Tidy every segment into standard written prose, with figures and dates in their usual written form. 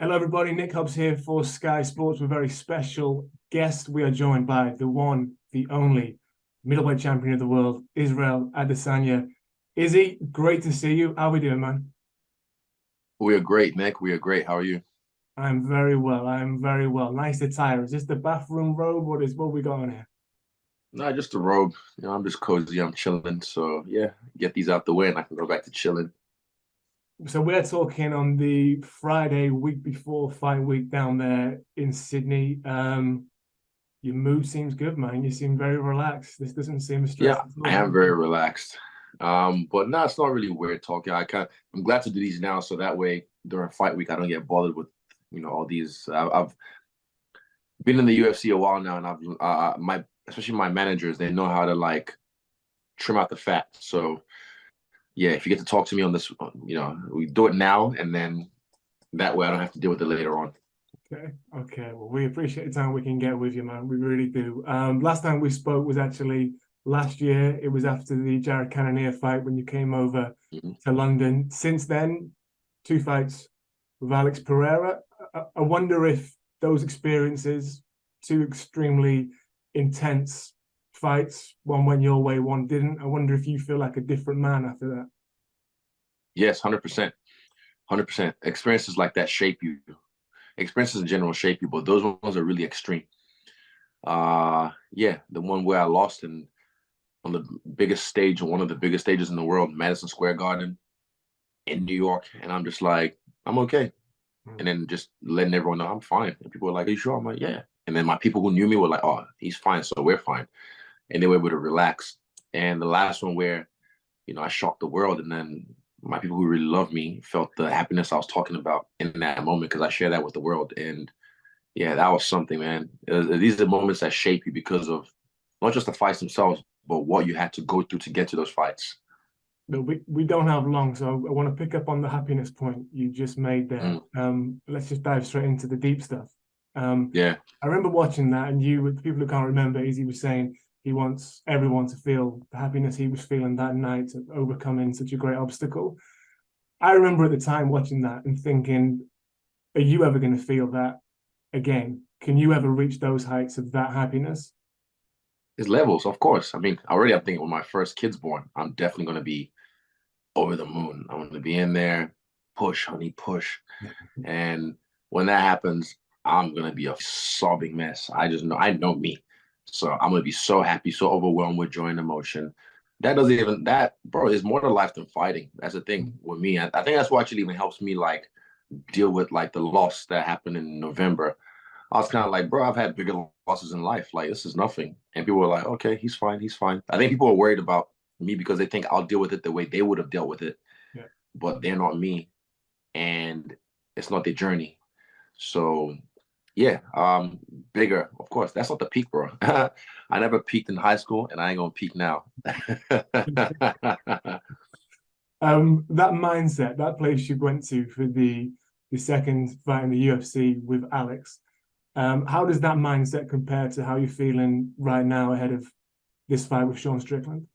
Hello, everybody. Nik Hobbs here for Sky Sports with a very special guest. We are joined by the one, the only middleweight champion of the world, Israel Adesanya. Izzy, great to see you. How are we doing, man? We are great, Nick. We are great. How are you? I'm very well. I'm very well. Nice attire. Is this the bathroom robe? What we got on here? Not just a robe. I'm just cozy. I'm chilling. So yeah, get these out the way and I can go back to chilling. So we're talking on the Friday week before fight week down there in Sydney. Your mood seems good, man. You seem very relaxed. This doesn't seem stressed Yeah, at I all. am very relaxed. But no, it's not really weird talking. I'm glad to do these now so that way during fight week I don't get bothered with all these. I've been in the UFC a while now, and I've my especially my managers, they know how to like trim out the fat. So yeah, if you get to talk to me on this, we do it now, and then that way I don't have to deal with it later on. Okay. Okay. Well, we appreciate the time we can get with you, man. We really do. Last time we spoke was actually last year. It was after the Jared Cannonier fight when you came over Mhm. to London. Since then, two fights with Alex Pereira. I wonder if those experiences, two extremely intense fights, one went your way, one didn't. I wonder if you feel like a different man after that. Yes, 100%. 100%. Experiences like that shape you. Experiences in general shape you, but those ones are really extreme. Yeah, the one where I lost in on the biggest stage, one of the biggest stages in the world, Madison Square Garden in New York, and I'm just like, I'm okay. And then just letting everyone know I'm fine. And people were like, are you sure? I'm like, yeah. And then my people who knew me were like, oh, he's fine, so we're fine. And they were able to relax. And the last one where, I shocked the world, and then my people who really love me felt the happiness I was talking about in that moment because I share that with the world. And yeah, that was something, man. These are moments that shape you because of not just the fights themselves, but what you had to go through to get to those fights. No, we don't have long, so I want to pick up on the happiness point you just made there. Mm, Let's just dive straight into the deep stuff. Um, yeah. I remember watching that, and you, with people who can't remember, Izzy was saying he wants everyone to feel the happiness he was feeling that night of overcoming such a great obstacle. I remember at the time watching that and thinking, are you ever going to feel that again? Can you ever reach those heights of that happiness? It's levels, of course. I mean, already I'm thinking when my first kid's born, I'm definitely going to be over the moon. I'm going to be in there, push, honey, push. And when that happens, I'm going to be a sobbing mess. I know me. So I'm going to be so happy, so overwhelmed with joy and emotion. That, bro, is more to life than fighting. That's the thing with me. I think that's what actually even helps me like deal with like the loss that happened in November. I was kind of like, bro, I've had bigger losses in life. Like, this is nothing. And people were like, okay, he's fine. He's fine. I think people are worried about me because they think I'll deal with it the way they would have dealt with it, Yeah. but they're not me. And it's not their journey. So, yeah, bigger, of course. That's not the peak, bro. I never peaked in high school, and I ain't gonna peak now. That mindset, that place you went to for the second fight in the UFC with Alex. How does that mindset compare to how you're feeling right now ahead of this fight with Sean Strickland?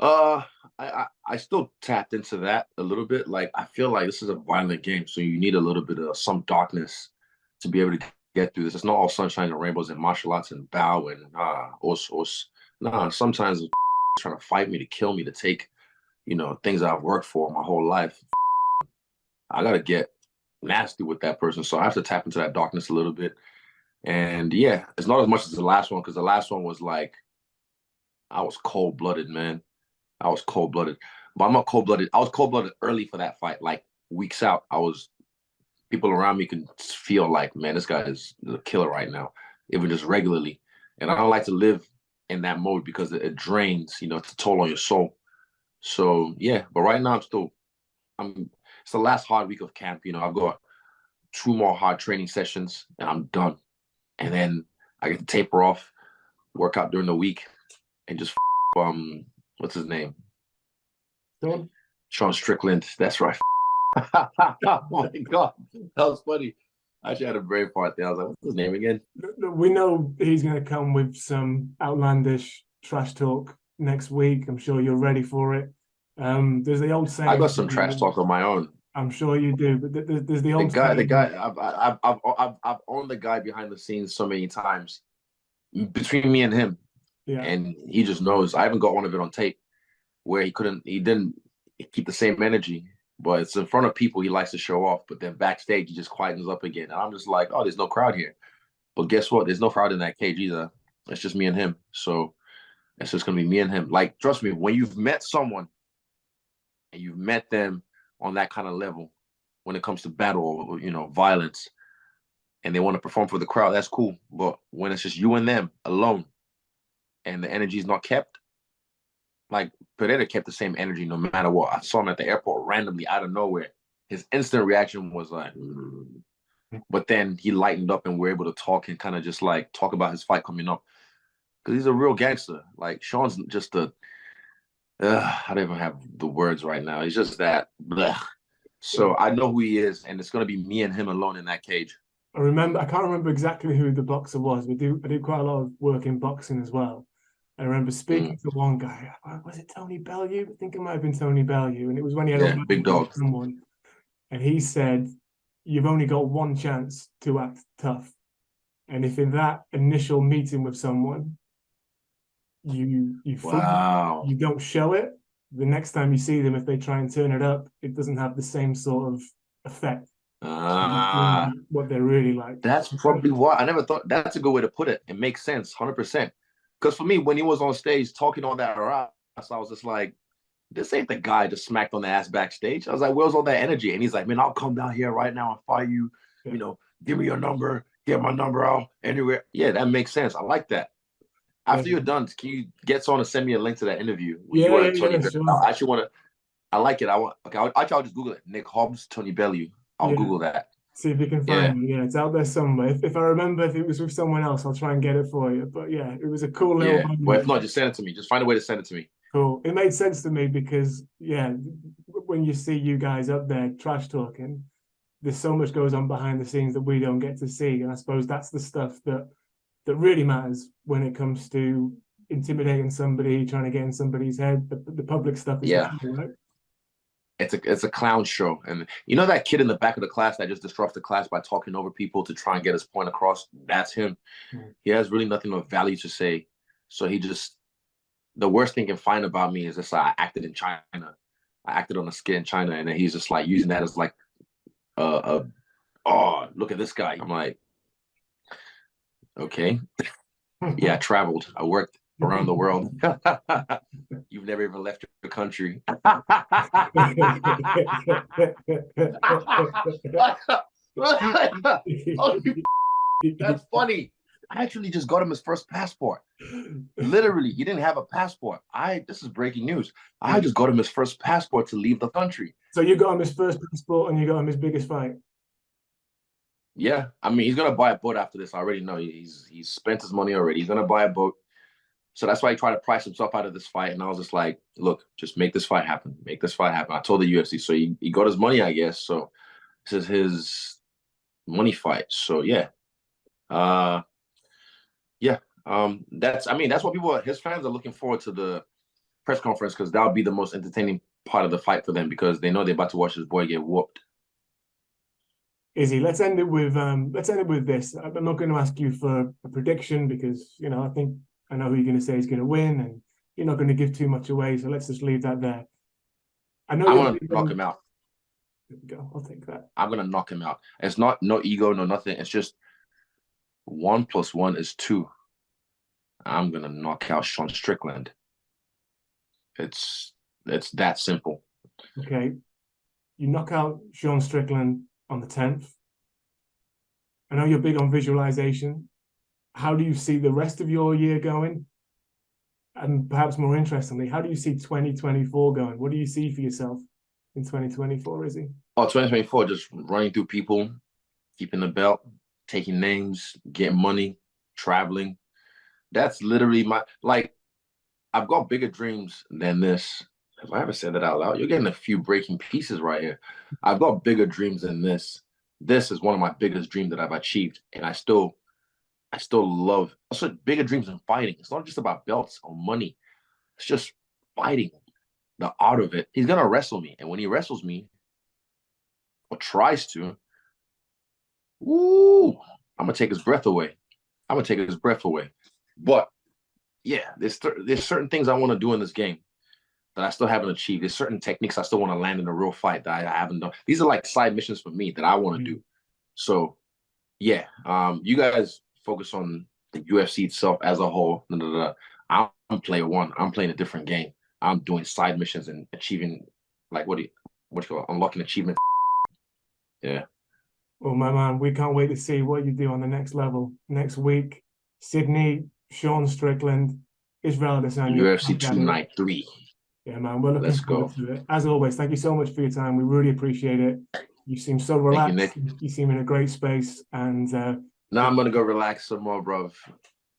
Uh, I still tapped into that a little bit. Like I feel like this is a violent game, so you need a little bit of some darkness to be able to get through this. It's not all sunshine and rainbows and martial arts and bow and os. Nah, sometimes it's trying to fight me to kill me to take things that I've worked for my whole life. I gotta get nasty with that person, so I have to tap into that darkness a little bit. And yeah, it's not as much as the last one because the last one was like I was cold blooded, man. I was cold blooded, but I'm not cold blooded. I was cold blooded early for that fight, like weeks out. I was people around me can feel like, man, this guy is a killer right now, even just regularly. And I don't like to live in that mode because it drains, it's a toll on your soul. So yeah, but right now I'm. It's the last hard week of camp. I've got two more hard training sessions and I'm done. And then I get to taper off, work out during the week, and just what's his name? Sean? Sean Strickland. That's right. Oh my god, that was funny. I actually had a brain part there. I was like, what's his name again? We know he's going to come with some outlandish trash talk next week. I'm sure you're ready for it. There's the old I got saying. some trash talk on my own. I'm sure you do, but there's the The old guy, the saying. guy, I've owned the guy behind the scenes so many times between me and him, Yeah, and he just knows. I haven't got one of it on tape where he didn't keep the same energy, but it's in front of people he likes to show off, but then backstage he just quietens up again, and I'm just like, oh, there's no crowd here. But guess what? There's no crowd in that cage either. It's just me and him. So it's just gonna be me and him. Like, trust me, when you've met someone and you've met them on that kind of level, when it comes to battle or violence, and they want to perform for the crowd, that's cool. But when it's just you and them alone, and the energy is not kept, like Pereira kept the same energy no matter what. I saw him at the airport randomly out of nowhere. His instant reaction was like, but then he lightened up and we're able to talk and kind of just like talk about his fight coming up because he's a real gangster. Like Sean's just I don't even have the words right now. He's just that. Bleh. So I know who he is, and it's gonna be me and him alone in that cage. I can't remember exactly who the boxer was. I do quite a lot of work in boxing as well. I remember speaking Mm, to one guy. Was it Tony Bellew? I think it might have been Tony Bellew, and it was when he had a yeah, match big with dog. someone, and he said, "You've only got one chance to act tough, and if in that initial meeting with someone you freeze, Wow. you don't show it, the next time you see them, if they try and turn it up, it doesn't have the same sort of effect. So you find Ah, out what they're really like." that's probably why I never thought that's a good way to put it. It makes sense, 100%. Because for me, when he was on stage talking all that around, I was just like, this ain't the guy just smacked on the ass backstage. I was like, where's all that energy? And he's like, man, I'll come down here right now and fight you. Yeah. Give me your number, get my number out anywhere. Yeah, that makes sense. I like that. Yeah, After you're done, can you get someone to send me a link to that interview when you yeah, were yeah, at Tony yeah, Bellew? sure. I actually want to. I like it. I want. Okay, I'll just Google it. Nik Hobbs, Tony Bellew. I'll Yeah. Google that. See if you can Yeah, find it. Yeah, it's out there somewhere. If I remember if it was with someone else, I'll try and get it for you. But yeah, it was a cool little yeah. Well, if moment. not, just send it to me. Just find a way to send it to me. Cool. It made sense to me because yeah, when you see you guys up there trash talking, there's so much goes on behind the scenes that we don't get to see. And I suppose that's the stuff that really matters when it comes to intimidating somebody, trying to get in somebody's head. The public stuff is the Yeah, show, right? it's a clown show, and you know that kid in the back of the class that just disrupts the class by talking over people to try and get his point across. That's him. Mm. He has really nothing of value to say, so he just the worst thing he can find about me is just I acted in China. I acted on a skit in China, and then he's just like using that as like a oh, look at this guy. I'm like, okay, yeah, I traveled. I worked around the world. You've never even left your country. Oh, that's funny. I actually just got him his first passport. Literally, he didn't have a passport. This is breaking news. I just got him his first passport to leave the country. So you got him his first passport and you got him his biggest fight. Yeah, I mean, he's gonna buy a boat after this. I already know he's spent his money already. He's gonna buy a boat. So that's why he tried to price himself out of this fight. And I was just like, look, just make this fight happen. Make this fight happen. I told the UFC. So he got his money, I guess. So this is his money fight. So yeah. Uh yeah. That's what his fans are looking forward to the press conference because that'll be the most entertaining part of the fight for them because they know they're about to watch this boy get whooped. Izzy, let's end it with this. I'm not going to ask you for a prediction because I think I know who you're going to say is going to win, and you're not going to give too much away. So let's just leave that there. I know I'm you're gonna big knock on. him out. There we go. I'll take that. I'm gonna knock him out. It's not no ego, no nothing. It's just 1 + 1 is 2. I'm gonna knock out Sean Strickland. It's it's that simple. Okay, you knock out Sean Strickland on the 10th. I know you're big on visualization. How do you see the rest of your year going? And perhaps more interestingly, how do you see 2024 going? What do you see for yourself in 2024, Izzy? Oh, 2024, just running through people, keeping the belt, taking names, getting money, traveling. That's literally my like. I've got bigger dreams than this. If I ever said that out loud, you're getting a few breaking pieces right here. I've got bigger dreams than this. This is one of my biggest dreams that I've achieved, and I still love also bigger dreams than fighting. It's not just about belts or money. It's just fighting, the art of it. He's gonna wrestle me, and when he wrestles me, or tries to, ooh, I'm gonna take his breath away. I'm gonna take his breath away. But yeah, there's certain things I want to do in this game that I still haven't achieved. There's certain techniques I still want to land in a real fight that I haven't done. These are like side missions for me that I want to do. So yeah, you guys focus on the UFC itself as a whole. I'm player one. I'm playing a different game. I'm doing side missions and achieving, like, what you call it, unlocking achievements. Yeah. Well, my man, we can't wait to see what you do on the next level next week. Sydney, Sean Strickland, Israel Adesanya. UFC 293. Yeah, man, we're looking Let's forward go. to it. As always, thank you so much for your time. We really appreciate it. You seem so Thank you, relaxed. Nick. You seem in a great space. And Now I'm gonna go relax some more, bro.